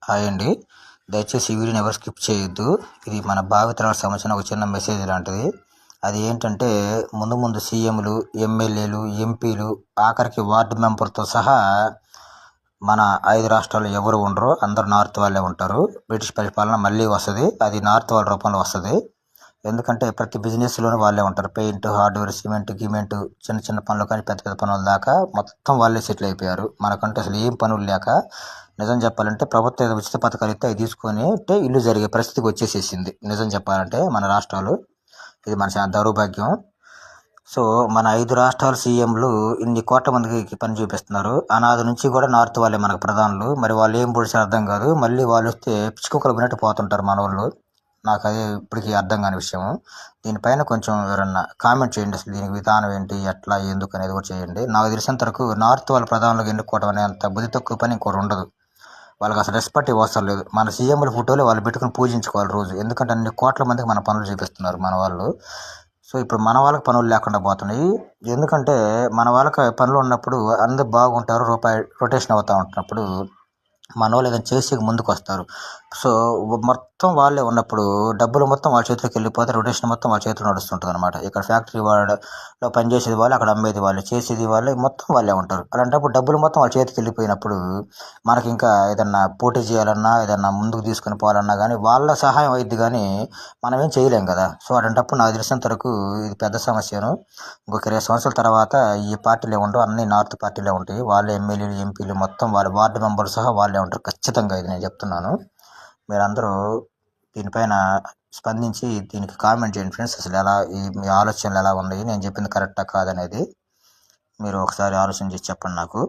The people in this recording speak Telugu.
హాయ్ అండి. దయచేసి ఈ వీడియోని ఎవరు స్కిప్ చేయొద్దు. ఇది మన భావితరాలకు సంబంధించిన ఒక చిన్న మెసేజ్ లాంటిది. అది ఏంటంటే ముందు సీఎంలు, ఎమ్మెల్యేలు, ఎంపీలు, ఆఖరికి వార్డు మెంబర్తో సహా మన 5 రాష్ట్రాల్లో ఎవరు ఉండరు. అందరూ నార్త్ వాళ్ళే ఉంటారు. బ్రిటిష్ పరిపాలన మళ్ళీ వస్తుంది. అది నార్త్ వాళ్ళ రూపంలో వస్తుంది. ఎందుకంటే ప్రతి బిజినెస్లోనూ వాళ్ళే ఉంటారు. పెయింట్, హార్డ్వేర్, సిమెంట్, గిమెంట్, చిన్న చిన్న పనులు కానీ పెద్ద పెద్ద పనుల దాకా మొత్తం వాళ్ళే సెటిల్ అయిపోయారు. మనకంటే అసలు ఏం పనులు లేక నిజం చెప్పాలంటే ప్రభుత్వం ఏదో ఉచిత పథకాలు ఇస్తే అవి తీసుకొని ఇల్లు జరిగే పరిస్థితికి వచ్చేసేసింది. నిజం చెప్పాలంటే మన రాష్ట్రాలు ఇది మన చాలా దౌర్భాగ్యం. సో మన 5 రాష్ట్రాల సీఎంలు ఇన్ని కోట్ల మందికి పని చూపిస్తున్నారు. అనాది నుంచి కూడా నార్త్ వాళ్ళే మనకు ప్రధానులు. మరి వాళ్ళు ఏం పొడిచి అర్థం కాదు. మళ్ళీ వాళ్ళు వస్తే పిచ్చుకుక్కలు వినట్టు పోతుంటారు మన వాళ్ళు. నాకు అది ఇప్పటికీ అర్థం కాని విషయం. దీనిపైన కొంచెం ఎవరన్నా కామెంట్ చేయండి. అసలు దీనికి విధానం ఏంటి, ఎట్లా, ఎందుకు అనేది కూడా చేయండి. నాకు తెలిసినంత వరకు నార్త్ వాళ్ళ ప్రధానులకు ఎన్నుకోవడం అనే అంత బుద్ధి తక్కువ పని ఇంకోటి ఉండదు. వాళ్ళకి అసలు రెస్పెక్ట్ ఇవ్వవసరం లేదు. మన సీఎంల ఫోటోలు వాళ్ళు పెట్టుకుని పూజించుకోవాలి రోజు. ఎందుకంటే అన్ని కోట్ల మందికి మన పనులు చూపిస్తున్నారు మన వాళ్ళు. సో ఇప్పుడు మన వాళ్ళకి పనులు లేకుండా పోతున్నాయి. ఎందుకంటే మన వాళ్ళకి పనులు ఉన్నప్పుడు అందరు బాగుంటారు, రూపాయి రొటేషన్ అవుతూ ఉంటున్నప్పుడు మన వాళ్ళు ఏదైనా చేసి ముందుకు వస్తారు. సో మొత్తం వాళ్ళే ఉన్నప్పుడు డబ్బులు మొత్తం వాళ్ళ చేతిలోకి వెళ్ళిపోతే రొటేషన్ మొత్తం వాళ్ళ చేతిలో నడుస్తుంటుంది అనమాట. ఇక్కడ ఫ్యాక్టరీ వాళ్ళలో పనిచేసేది వాళ్ళు, అక్కడ అమ్మేది వాళ్ళు, చేసేది వాళ్ళే, మొత్తం వాళ్ళే ఉంటారు. అలాంటప్పుడు డబ్బులు మొత్తం వాళ్ళ చేతికి వెళ్ళిపోయినప్పుడు మనకి ఇంకా ఏదన్నా పోటీ చేయాలన్నా, ఏదన్నా ముందుకు తీసుకుని పోవాలన్నా కానీ వాళ్ళ సహాయం అయింది కానీ మనం ఏం చేయలేం కదా. సో అలాంటప్పుడు నాకు తెలిసినంత వరకు ఇది పెద్ద సమస్యను. ఇంకొక 20 సంవత్సరాల తర్వాత ఈ పార్టీలే ఉండవు, అన్ని నార్త్ పార్టీలే ఉంటాయి. వాళ్ళే ఎమ్మెల్యేలు, ఎంపీలు మొత్తం వాళ్ళ వార్డు మెంబర్లు సహా వాళ్ళే ఉంటారు. ఖచ్చితంగా ఇది నేను చెప్తున్నాను. మీరందరూ దీనిపైన స్పందించి దీనికి కామెంట్ చేయండి ఫ్రెండ్స్. అసలు ఎలా మీ ఆలోచనలు ఎలా ఉన్నాయి, నేను చెప్పింది కరెక్టా కాదనేది మీరు ఒకసారి ఆలోచన చేసి చెప్పండి నాకు.